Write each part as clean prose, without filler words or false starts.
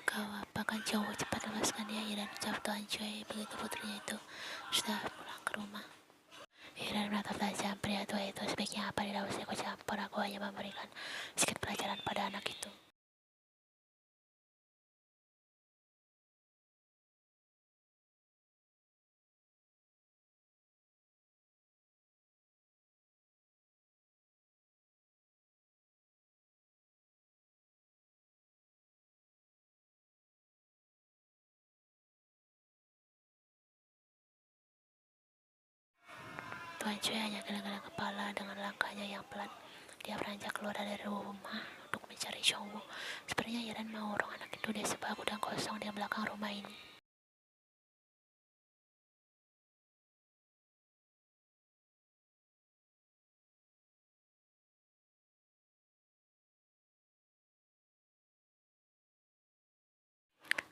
Kau apakan cowok cepat lepaskan dia, Iren ucap Tuan Choi begitu putrinya itu sudah pulang ke rumah. Iren menatap tajam pria tua itu. Sebaiknya apa tidak usah ikut campur, aku hanya memberikan sedikit pelajaran pada anak itu. Tuan Choi hanya geleng-geleng kepala dengan langkahnya yang pelan. Dia beranjak keluar dari rumah untuk mencari Chongwoo. Sepertinya Iren mau urung anak itu di sebuah gudang kosong di belakang rumah ini.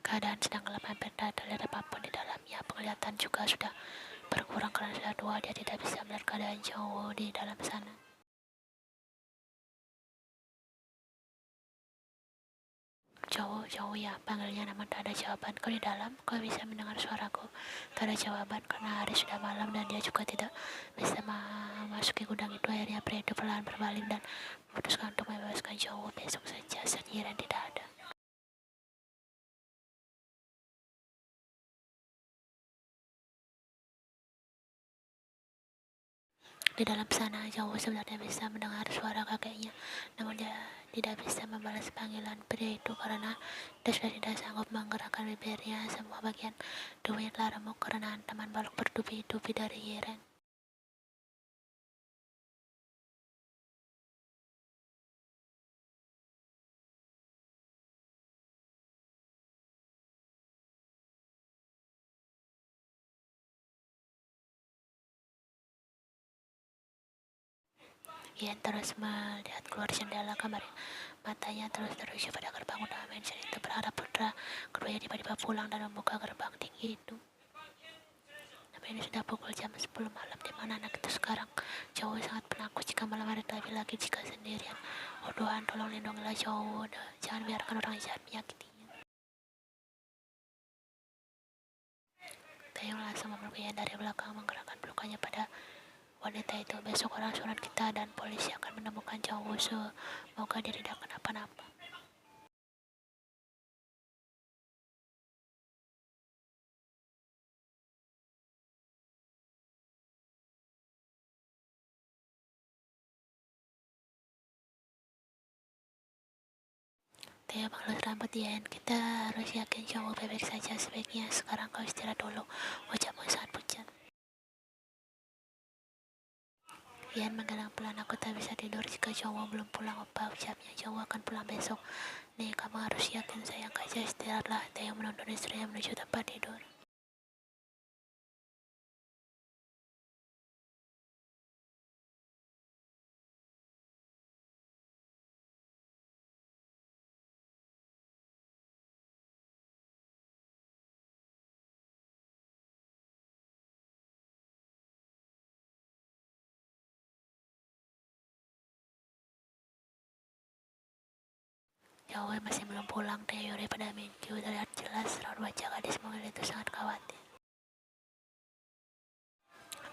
Keadaan sedang gelap, hampir tidak terlihat apapun di dalamnya. Penglihatan juga sudah berkurang karena sudah tua. Dia tidak bisa melihat keadaan Chongwoo di dalam sana. Cowok ya, panggilnya namun tak ada jawaban. Kau di dalam, kau bisa mendengar suaraku. Tak ada jawaban karena hari sudah malam dan dia juga tidak bisa memasuki gudang itu. Akhirnya pria itu perlahan berbalik dan memutuskan untuk membebaskan cowok besok saja saat Iren tidak ada. Di dalam sana, Jauh sebenarnya bisa mendengar suara kakeknya, namun dia tidak bisa membalas panggilan pria itu karena dia sudah tidak sanggup menggerakkan bibirnya. Semua bagian tubuhnya telah remuk karena teman balok bertubi-tubi dari Iren. Ian terus melihat keluar jendela kamar. Matanya terus teruju pada gerbang utama mansion itu, berharap putra keduanya tiba-tiba pulang dan membuka gerbang tinggi itu. Tapi ini sudah pukul jam 10 malam. Di mana anak itu sekarang? Cowok sangat penakut jika malam hari, terlebih lagi jika sendirian. Oh Tuhan, tolong lindungilah cowok. Jangan biarkan orang jahat menyakitinya. Taeyong langsung memeluk Ian dari belakang, menggerakkan pelukannya pada wanita itu. Besok orang surat kita dan polisi akan menemukan cowok. Semoga dia tidak kenapa-napa. Dia mengelus rambut Ian. Kita harus yakin cowok bebek saja. Sebaiknya sekarang kau istirahat dulu. Wajahmu sangat pucat. Ian menggelang pelan. Aku tak bisa tidur jika cowok belum pulang, opa. Ucapnya, cowok akan pulang besok. Nih, kamu harus yakin sayang saja. Istirahatlah. Dia menuntun istrinya menuju tempat tidur. Cowok masih belum pulang. Teori pada Minkyu terlihat jelas. Raut wajah gadis mungil itu sangat khawatir.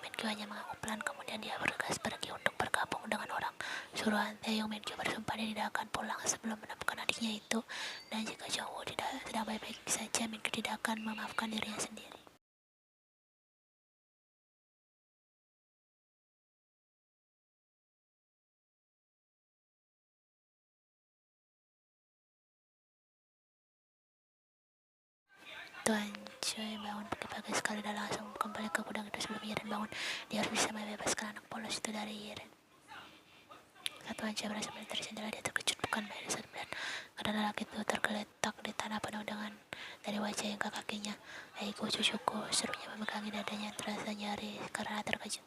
Minkyu hanya mengangguk pelan, kemudian dia bergegas pergi untuk bergabung dengan orang suruhan Taeyong. Minkyu bersumpah dia tidak akan pulang sebelum menemukan adiknya itu, dan jika cowok tidak sedang baik-baik saja, Minkyu tidak akan memaafkan dirinya sendiri. Tuan Choi bangun pagi-pagi sekali dan langsung kembali ke gudang itu sebelum Iren bangun. Dia harus bisa membebaskan anak polos itu dari Iren. Saat Tuan Choi berhasil melihat dari jendela, dia terkejut bukan main saat melihat keadaan lelaki itu tergeletak di tanah penuh dengan dari wajah hingga kakinya. Aiku, cucuku, serunya memegangi dadanya, terasa nyari karena terkejut.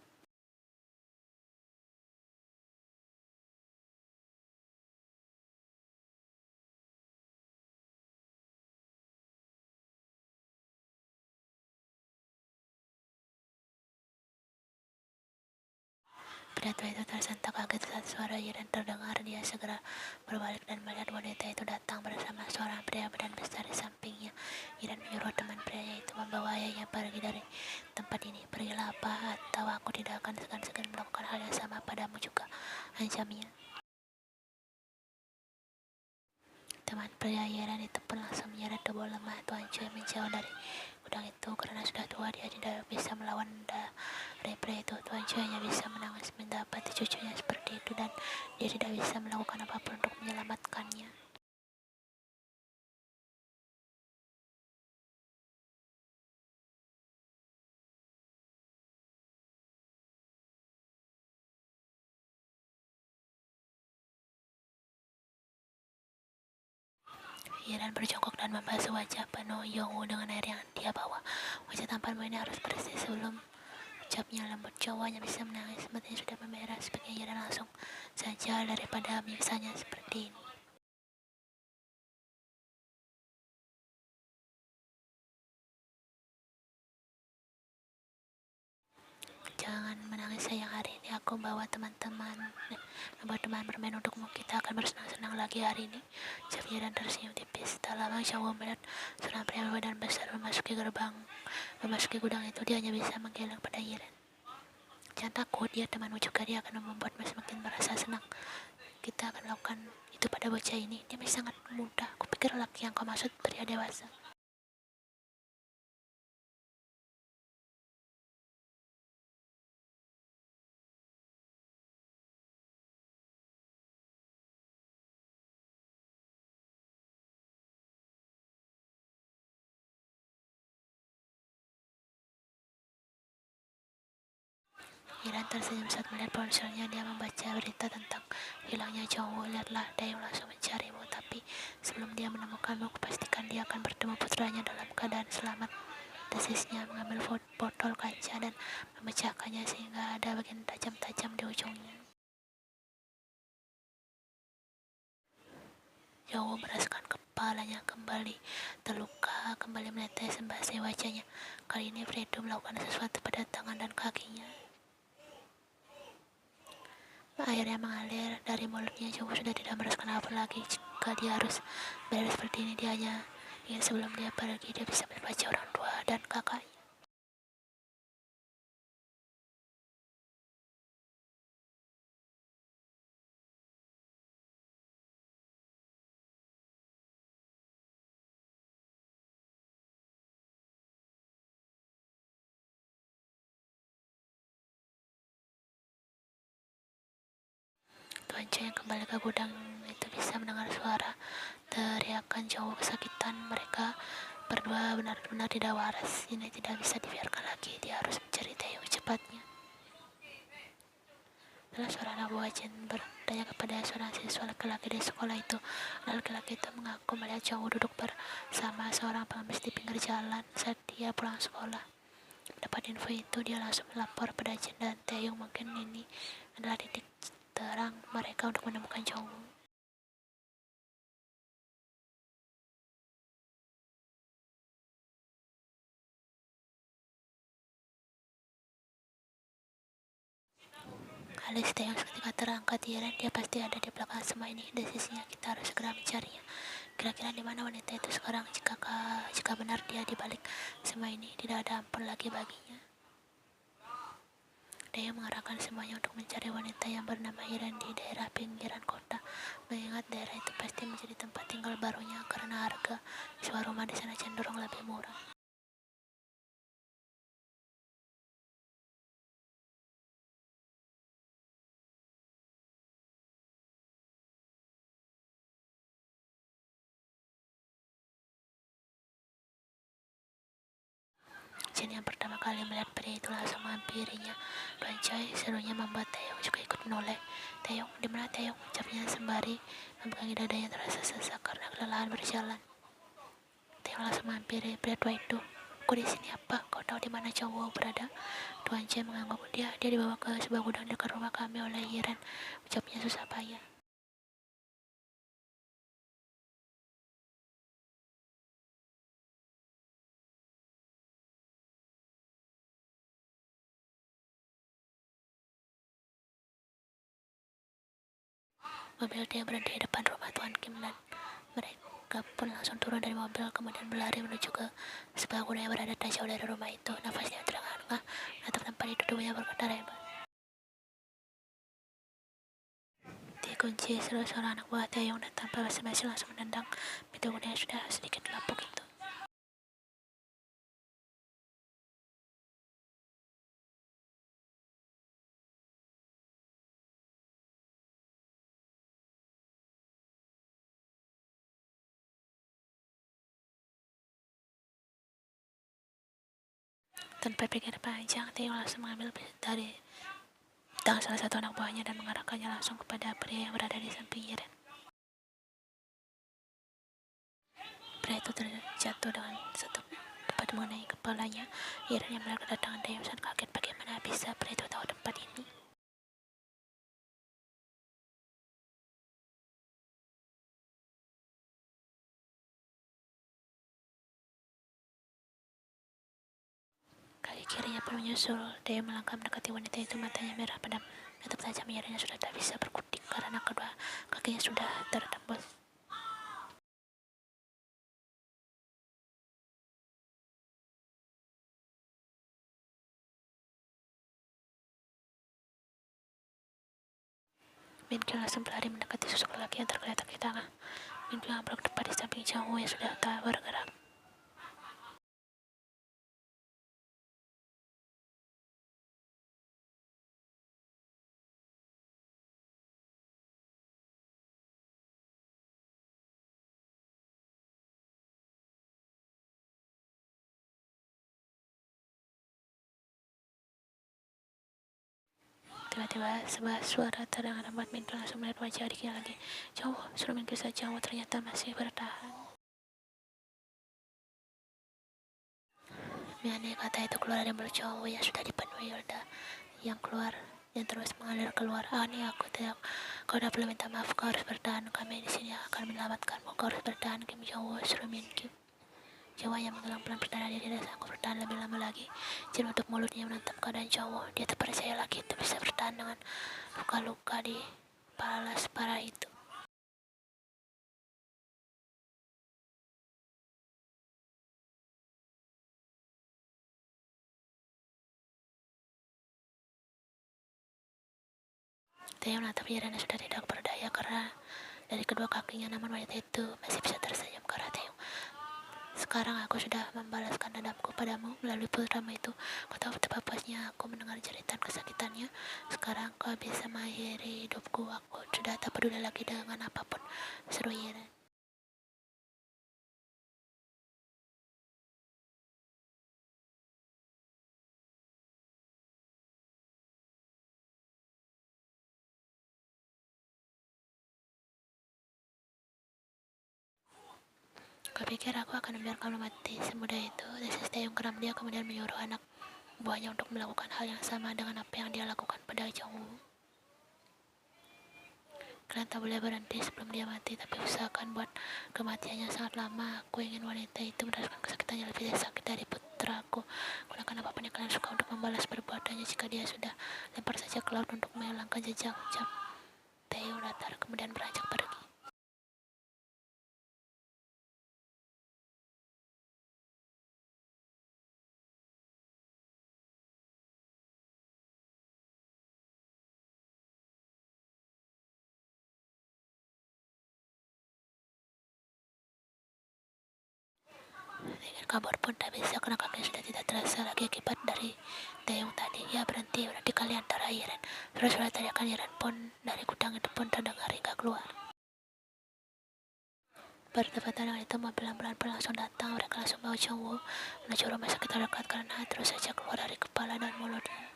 Pria tua itu tersentak kaget saat suara Yiran terdengar. Dia segera berbalik dan melihat wanita itu datang bersama seorang pria badan besar di sampingnya. Yiran menyuruh teman prianya itu membawa ayahnya pergi dari tempat ini. Pergilah apa, atau aku tidak akan segan-segan melakukan hal yang sama padamu juga, ancamnya. Teman pria Yiran itu pun langsung menyeret tubuh lemah Tuan Choi menjauh dari gudang itu. Karena sudah tua, dia tidak bisa melawan dari pria itu. Tuan Choi hanya bisa menangis mendapati cucunya seperti itu, dan dia tidak bisa melakukan apapun untuk menyelamatkannya. Yiran berjongkok dan membasuh wajah penuh Yongwoo dengan air yang dia bawa. Wajah tampanmu ini harus bersih sebelum ucapnya lembut. Cowoknya bisa menangis, sepertinya sudah memerah. Sebaiknya Yiran langsung saja daripada misalnya seperti ini. Jangan menangis sayang, hari ini aku membawa teman bermain untukmu. Kita akan bersenang-senang lagi hari ini. Xavier dan tersenyum tipis. Tak lama Changwoo melihat seorang pria berbadan besar memasuki gudang itu. Dia hanya bisa menggeleng pada Yiran. Jangan takut, dia temanmu juga. Dia akan membuatmu semakin merasa senang. Kita akan lakukan itu pada bocah ini. Dia masih sangat muda. Kupikir laki yang kau maksud pria dewasa. Yiran tersenyum saat melihat ponselnya. Dia membaca berita tentang hilangnya Changwoo. Lihatlah, Dayung langsung mencarimu. Tapi sebelum dia menemukanmu, kupastikan dia akan bertemu putranya dalam keadaan selamat. Desisnya mengambil botol kaca dan memecahkannya sehingga ada bagian tajam-tajam di ujungnya. Changwoo merasakan kepalanya kembali terluka, kembali menetes membasahi wajahnya. Kali ini pria itu melakukan sesuatu pada tangan dan kakinya. Airnya mengalir dari mulutnya. Changwoo sudah tidak merasakan apa lagi. Jika dia harus berada seperti ini, dia hanya ingin sebelum dia pergi dia bisa membaca orang tua dan kakaknya. Tuan Choi yang kembali ke gudang itu bisa mendengar suara teriakan Changwoo kesakitan. Mereka berdua benar-benar tidak waras. Ini tidak bisa dibiarkan lagi. Dia harus mencari Taeyong cepatnya. Setelah seorang anak buah Chen bertanya kepada seorang siswa laki-laki di sekolah itu, laki-laki itu mengaku melihat Changwoo duduk bersama seorang pengemis di pinggir jalan saat dia pulang sekolah. Dapat info itu, dia langsung melapor pada Chen dan Taeyong. Mungkin ini adalah titik terang mereka untuk menemukan Changwoo. Alis Taeyong seketika terangkat. Dia pasti ada di belakang semua ini. Desisnya, kita harus segera mencarinya. Kira-kira di mana wanita itu sekarang? Jika benar dia di balik semua ini, tidak ada ampun lagi baginya. Dia mengarahkan semuanya untuk mencari wanita yang bernama Yiran di daerah pinggiran kota. Mengingat daerah itu pasti menjadi tempat tinggal barunya karena harga sewa rumah di sana cenderung lebih murah. Chen yang pertama kali melihat pria itu langsung menghampirinya. Tuan Choi, serunya membuat Taeyong juga ikut menoleh. Taeyong, di mana Taeyong? Ucapnya sembari memegangi dadanya terasa sesak karena kelelahan berjalan. Taeyong langsung menghampiri pria tua itu. Aku di sini apa? Kau tahu di mana Changwoo berada? Tuan Choi mengangguk. Dia dibawa ke sebuah gudang dekat rumah kami oleh Yiran. Ucapnya susah payah. Mobil dia berhenti di depan rumah Tuan Kim dan mereka pun langsung turun dari mobil kemudian berlari menuju ke sebuah gunung yang berada tak jauh dari rumah itu. Nafasnya terengah-engah menatap tempat itu, tubuhnya bergetar hebat. Dikunci, seorang anak buah Taeyong dan tanpa basa-basi langsung menendang pintu gunung yang sudah sedikit lapuk itu. Tanpa pikir panjang, Taeyong langsung mengambil dari tangan salah satu anak buahnya dan mengarahkannya langsung kepada pria yang berada di samping Yiren. Pria itu terjatuh dengan satu tepat mengenai kepalanya. Yiren yang melihat kedatangan Taeyong sangat kaget, bagaimana bisa pria itu tahu tempat ini. Kaki kirinya pun menyusul. Taeyong melangkah mendekati wanita itu, matanya merah padam. Menatap tajam, Yirennya sudah tak bisa berkutik karena kedua kakinya sudah tertembus. Min Kyung langsung berlari mendekati sosok lelaki yang tergeletak di tengah. Min Kyung ambruk tepat di samping Jang-woo yang sudah tak bergerak. Tiba-tiba sebuah suara terdengar membuat Min Kyung langsung melihat wajah adiknya lagi. Jang-woo, suruh Min Kyung saja. Jang-woo ternyata masih bertahan. Miane, kata itu keluar dari mulut Jang-woo yang sudah dipenuhi Hilda yang terus mengalir keluar. Ini aku tidak. Kau tidak perlu minta maaf. Kau harus bertahan. Kami di sini akan menyelamatkanmu. Kau harus bertahan. Kim Jong-woo, suruh Min Kyung. Jawa yang menghilang pelan bertahan diri tidak sanggup bertahan lebih lama lagi. Jin menutup mulutnya menatap keadaan Jong-woo. Dia tak percaya lagi itu bisa bertahan dengan luka-luka di kepala separah itu. Taeyong menatap Yiren yang sudah tidak berdaya karena dari kedua kakinya, namun wanita itu masih bisa tersenyum karena Taeyong. Sekarang aku sudah membalaskan dendamku padamu melalui putramu itu. Kau tahu betapa puasnya aku mendengar jeritan kesakitannya. Sekarang kau bisa mengakhiri hidupku. Aku sudah tak peduli lagi dengan apapun, seru Yiren. Kau pikir aku akan membiarkanmu mati semudah itu? Desis Taeyong keram. Dia kemudian menyuruh anak buahnya untuk melakukan hal yang sama dengan apa yang dia lakukan pada Jong-woo. Kalian tak boleh berhenti sebelum dia mati, tapi usahakan buat kematiannya sangat lama. Aku ingin wanita itu merasakan kesakitannya lebih sakit dari putraku. Gunakan apapun yang kalian suka untuk membalas perbuatannya. Jika dia sudah, lempar saja ke laut untuk menghilangkan jejak. Ucap Taeyong datar kemudian beranjak pergi. Ingin kabur pun tak bisa karena kakinya sudah tidak terasa lagi akibat dari Taeyong tadi. Ya berhenti kali antara Yiren. Suara-suara teriakan Yiren pun dari gudang itu pun terdengar hingga keluar. Bertepatan dengan itu, mobil ambulan pun langsung datang. Mereka langsung bawa Jong-woo menuju rumah sakit terdekat karena terus saja keluar dari kepala dan mulutnya.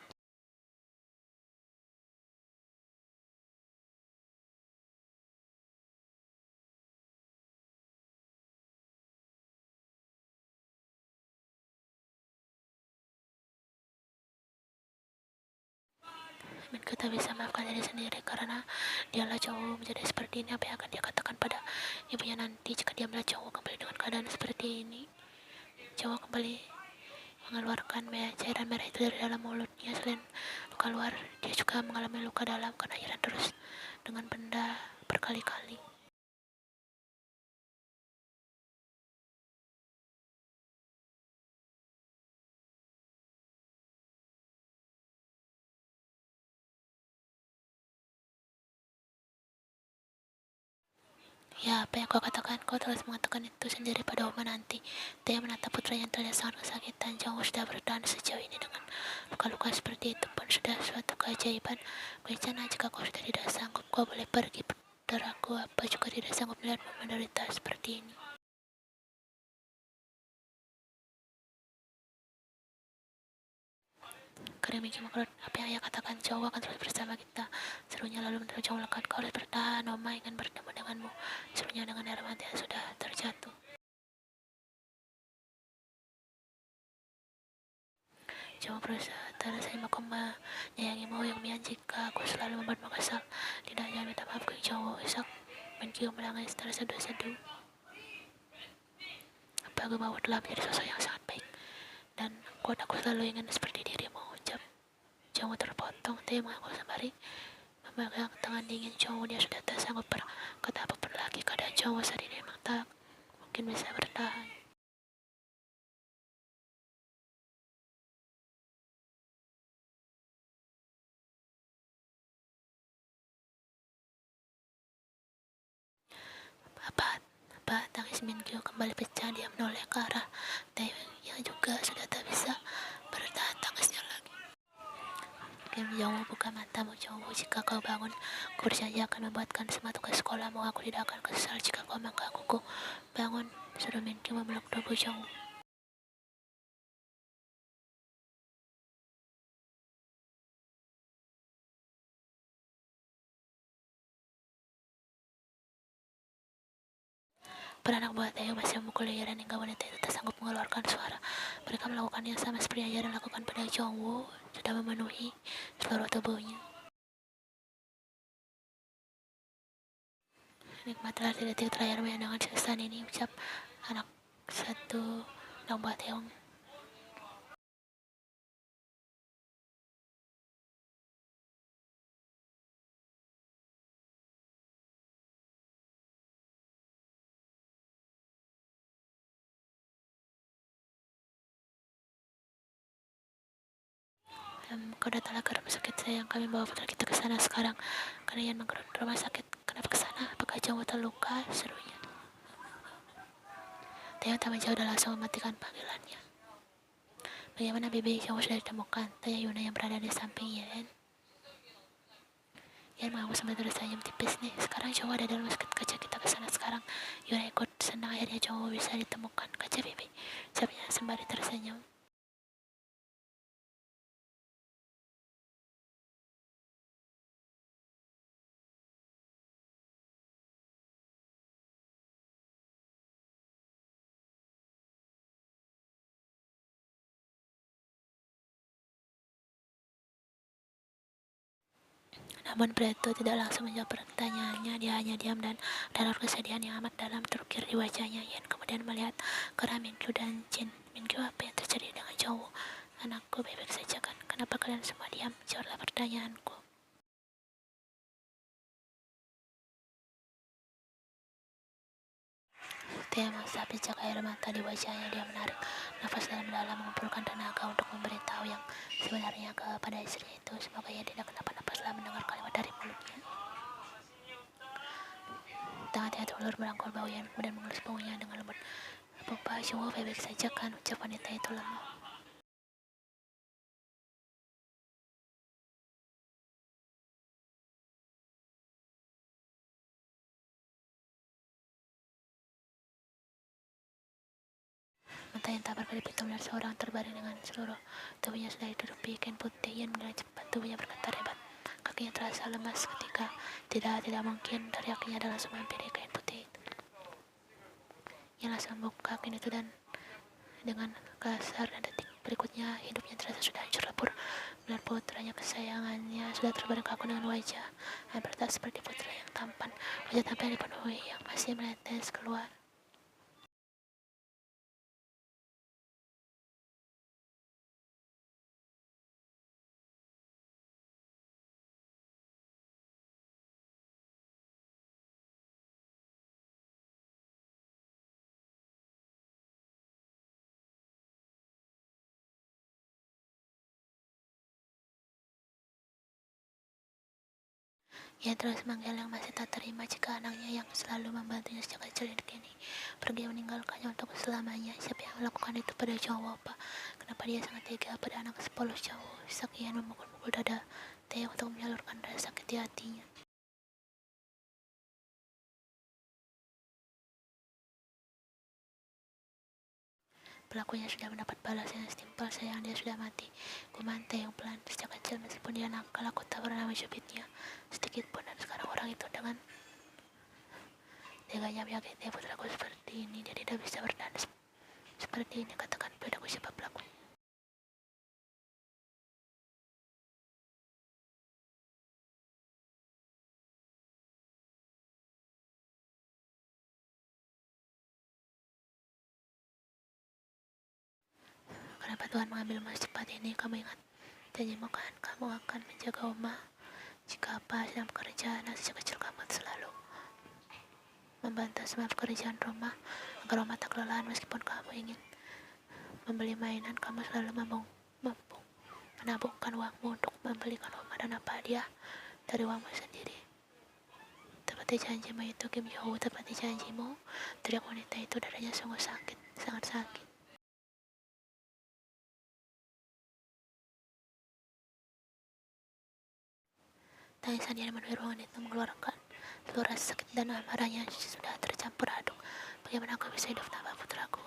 Minko tak bisa maafkan diri sendiri karena dialah Jong-woo menjadi seperti ini. Apa yang akan dia katakan pada ibunya nanti jika dia melihat Jong-woo kembali dengan keadaan seperti ini? Jong-woo kembali mengeluarkan cairan merah itu dari dalam mulutnya. Selain luka luar, dia juga mengalami luka dalam karena Yiren terus dengan benda berkali-kali. Ya, apa yang kau katakan, kau telah mengatakan itu sendiri pada Oma nanti. Dia menatap putranya yang terlihat sangat kesakitan. Jauh sudah bertahan sejauh ini dengan luka-luka seperti itu pun sudah suatu keajaiban. Rencana jika kau sudah tidak sanggup, kau boleh pergi. Saudaraku, apa juga tidak sanggup melihatmu menderita seperti ini. Kering Miki mengkerut, apa yang ayah katakan, Jauh akan terus bersama kita. Serunya lalu menurut Jauh lekat, kau harus bertahan, Oma ingin bertemu denganmu. Serunya dengan air mata yang sudah terjatuh. Jauh berusaha, terasa aku menyayangimu yang mian jika aku selalu membuatmu kesal. Tidak jangan minta maaf ke Jauh, esok Miki menangis terseduh-seduh. Apa aku telah menjadi sosok yang sangat baik. Dan kuat aku selalu ingin seperti dirimu, ucap Jauh terpotong. Dia mengaku sembari memegang tangan dingin Jauh. Dia sudah tak sanggup berkata apapun lagi. Keadaan Jauh saat ini memang tak mungkin bisa bertahan. Apa tangis Minkyu kembali pecah. Dia menoleh ke arah Taewon yang juga sudah tak bisa bertahan tangisnya lagi. Kim Jong buka matamu Jong, jika kau bangun, ku berjanji akan membuatkan semua tugas sekolahmu. Aku tidak akan kesal jika kau menggangguku. Bangun, suruh Minkyu memeluk tubuh Jong. Beranak buah Taeyong masih memukul leheran hingga wanita itu tak sanggup mengeluarkan suara. Mereka melakukan yang sama seperti yang lakukan pada Jongwoo, sudah memenuhi seluruh tubuhnya. Nikmatlah detik terakhirmu yang dengan kesan ini, ucap anak satu anak buah Taeyong. Kau datanglah ke rumah sakit sayang, kami bawa putra kita ke sana sekarang. Karena Yan menggerut rumah sakit. Kenapa ke sana? Apakah Jongwoo terluka? Serunya. Taeyong tak menjauh dan langsung mematikan panggilannya. Bagaimana baby Jongwoo sudah ditemukan? Tanya Yuna yang berada di samping Yan. Yan mengaku sambil tersenyum tipis nih. Sekarang Jongwoo ada dalam sakit, kaca kita ke sana sekarang. Yuna ikut senang akhirnya Jongwoo bisa ditemukan. Kaca baby. Ucapnya sembari tersenyum. Namun pria itu tidak langsung menjawab pertanyaannya. Dia hanya diam dan ada kesedihan yang amat dalam terukir di wajahnya. Yan kemudian melihat ke arah Minkyu dan Jin. Minkyu, apa yang terjadi dengan Jongwoo? Anakku baik-baik saja kan? Kenapa kalian semua diam? Jawablah pertanyaanku. Dia mengusap jejak air mata di wajahnya. Dia menarik nafas dalam-dalam, mengumpulkan tenaga untuk memberitahu yang sebenarnya kepada istri itu. Semoga ia tidak kenapa-napa setelah mendengar kalimat dari mulutnya. Tangan-tangan terulur merangkul bau Yan, kemudian mengelus punggungnya dengan lembut. Bapak Jongwoo baik-baik saja kan? Ucap wanita itu lemah. Mata yang tak berkedip itu melihat seorang terbaring dengan seluruh tubuhnya sudah ditutupi kain putih. Yan melihat cepat, tubuhnya bergetar hebat. Kakinya terasa lemas ketika tidak mungkin, teriaknya adalah langsung menghampiri kain putih itu. Yan langsung membuka kain itu dan dengan kasar, dan detik berikutnya hidupnya terasa sudah hancur lebur. Melihat putranya kesayangannya sudah terbaring kaku dengan wajah hampir tak seperti putra yang tampan. Wajah tampan yang dipenuhi yang masih menetes keluar. Ia terus manggil yang masih tak terima jika anaknya yang selalu membantunya sejak kecil kini pergi meninggalkannya untuk selamanya. Siapa yang melakukan itu pada cowok, Pak? Kenapa dia sangat tega pada anak sepolos cowok? Sakian memukul-mukul dada Taeyong untuk menyalurkan rasa sakit di hatinya. Pelakunya sudah mendapat balas yang setimpal, sayang dia sudah mati. Gumantai yang pelan sejak kecil, meskipun dia nakal, aku tak pernah mencubitnya sedikit pun. Dan sekarang orang itu dengan teganya menyakiti putraku seperti ini. Dia tidak bisa bertahan seperti ini. Katakan padaku siapa pelaku. Kenapa Tuhan mengambilmu secepat ini? Kamu ingat janjimu kan? Kamu akan menjaga Oma jika apa sedang bekerja. Nah, sejak kecil kamu selalu membantu semua pekerjaan rumah agar Oma tak kelelahan. Meskipun kamu ingin membeli mainan, kamu selalu mampu menabungkan uangmu untuk membelikan Oma dan apa dia dari uangmu sendiri. Tepati janjimu itu, Kim Yo, tepati janjimu. Teriak wanita itu, dadanya sungguh sakit, sangat sakit. Tangisan dia memenuhi ruangan itu mengeluarkan seluruh rasa sakit dan amarahnya sudah tercampur aduk. Bagaimana aku bisa hidup tanpa putraku?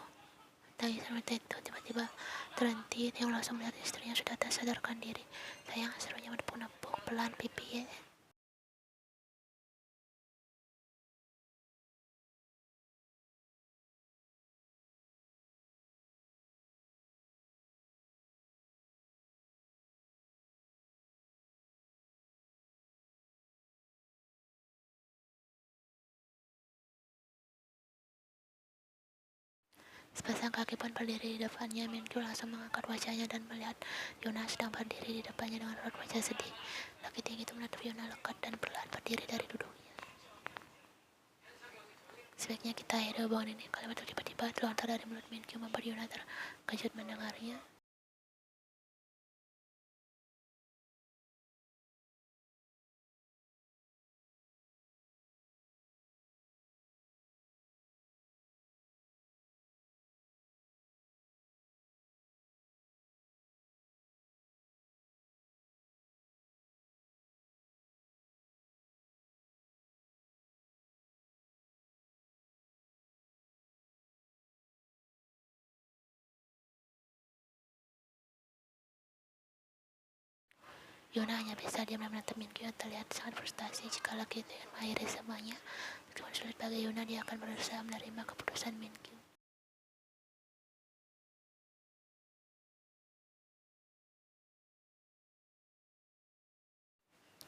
Tangisan wanita itu tiba-tiba terhenti. Yang langsung melihat istrinya sudah tak sadarkan diri. Sayang, serunya menepuk-nepuk pelan pipi. Sepasang kaki pun berdiri di depannya. Minkyu langsung mengangkat wajahnya dan melihat Yuna sedang berdiri di depannya dengan raut wajah sedih. Laki tinggi itu menatap Yuna lekat dan perlahan berdiri dari duduknya. Sebaiknya kita akhiri hubungan ini. Kalimat itu tiba-tiba terlontar dari mulut Minkyu membuat Yuna terkejut mendengarnya. Yuna hanya bisa diam dan menatap Minkyu yang terlihat sangat frustasi. Jika laki itu ingin mengakhiri semuanya, meskipun sulit bagi Yuna, dia akan berusaha menerima keputusan Minkyu.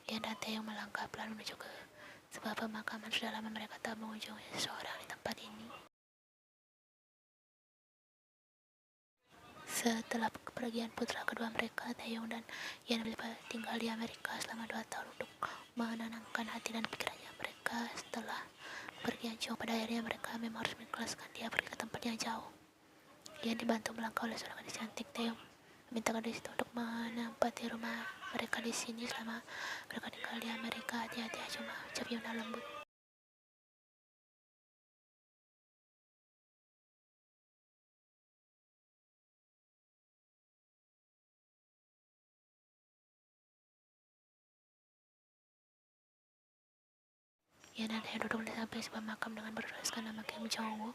Ia dan Taeyong melangkah pelan menuju ke sebuah pemakaman. Sudah lama mereka tak mengunjungi seseorang di tempat ini. Setelah kepergian putra kedua mereka, Taeyong dan Yan tinggal di Amerika selama 2 tahun untuk menenangkan hati dan pikirannya mereka. Setelah pergian jauh, pada akhirnya mereka memang harus mengikhlaskan dia pergi ke tempat yang jauh. Yan dibantu melangkah oleh seorang gadis cantik. Taeyong meminta gadis itu untuk menempati rumah mereka di sini selama mereka tinggal di Amerika. Hati-hati aja, cuma ucap Yuna lembut. Ia dan Taeyong duduk di samping sebuah makam dengan bertuliskan nama Kim Jong-woo.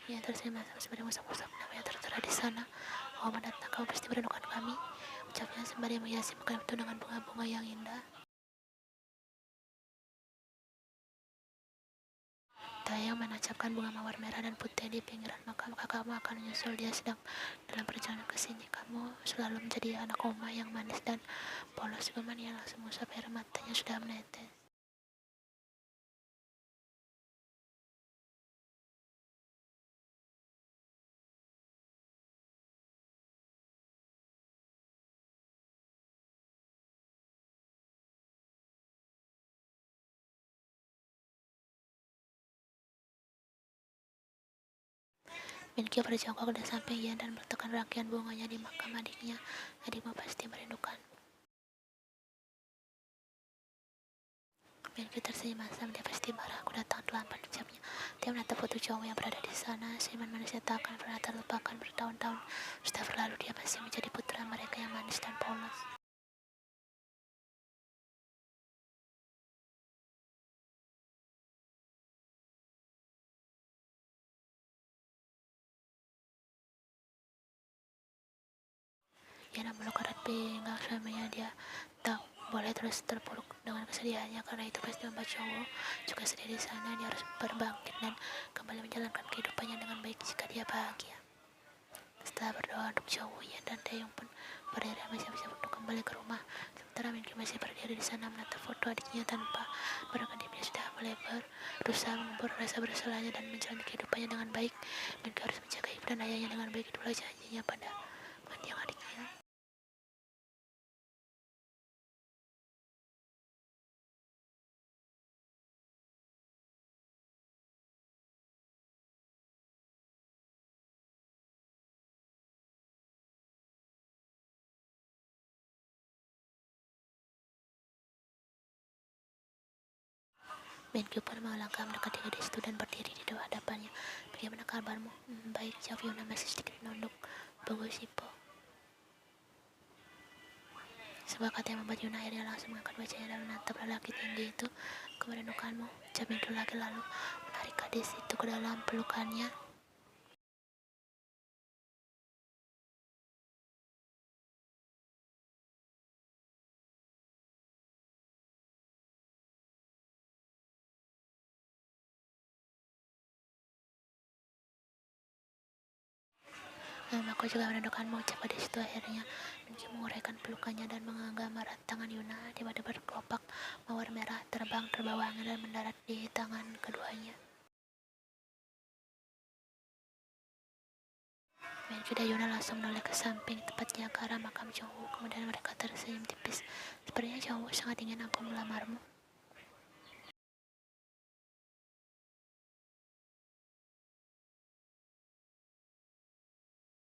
Ia tersenyum sembari musap-musap namanya tertera di sana. Oh, mendatang kamu pasti merindukan kami, ucapnya sembari menghiasi makam itu dengan bunga-bunga yang indah. Taeyong menancapkan bunga mawar merah dan putih di pinggiran makam. Kakakmu akan menyusul, dia sedang dalam perjalanan ke sini. Kamu selalu menjadi anak Oma yang manis dan polos. Guman yang langsung mengusap air matanya sudah menetes. Minkyu berjongkok di samping Yan dan meletakkan rangkaian bunganya di makam adiknya. Adikmu pasti merindukan. Menkyu tersenyum masam, dia pasti marah. Aku datang terlambat, ucapnya. Dia menatap foto cowok yang berada di sana. Senyuman manisnya tak akan pernah terlupakan bertahun-tahun. Sudah berlalu, dia masih menjadi putra mereka yang manis dan polos. Yana meluk erat pinggang suaminya. Dia tak boleh terus terpuruk dengan kesedihannya, karena itu pasti membuat cowok juga sedih di sana. Dia harus berbangkit dan kembali menjalankan kehidupannya dengan baik jika dia bahagia. Setelah berdoa untuk cowok, Yan dan Taeyong pun berdiri bersiap-siap untuk kembali ke rumah. Sementara Minkyu masih berdiri di sana menatap foto adiknya tanpa berkedip. Dia sudah mulai berusaha mengubur rasa bersalahnya dan menjalani kehidupannya dengan baik. Minkyu harus menjaga ibu dan ayahnya dengan baik, itulah janjinya pada mendiang adiknya. Minkyu pun melangkah mendekati gadis itu dan berdiri di depan hadapannya. Bagaimana kabarmu? Baik, jawab Yuna masih sedikit menunduk. Bagus, Sipo. Sebuah kata yang membuat Yuna akhirnya langsung mengangkat wajahnya dan menatap lelaki tinggi itu. Kemerindukanmu, ucap Minkyu lagi, lalu menarik gadis itu ke dalam pelukannya. Aku juga merindukanmu, ucap gadis itu akhirnya. Minkyu menguraikan pelukannya dan menggenggam erat tangan Yuna. Tiba-tiba kelopak mawar merah terbang terbawa angin dan mendarat di tangan keduanya. Minkyu dan Yuna langsung menoleh ke samping, tepatnya ke arah makam Jongwoo. Kemudian mereka tersenyum tipis. Sepertinya Jongwoo sangat ingin aku melamarmu.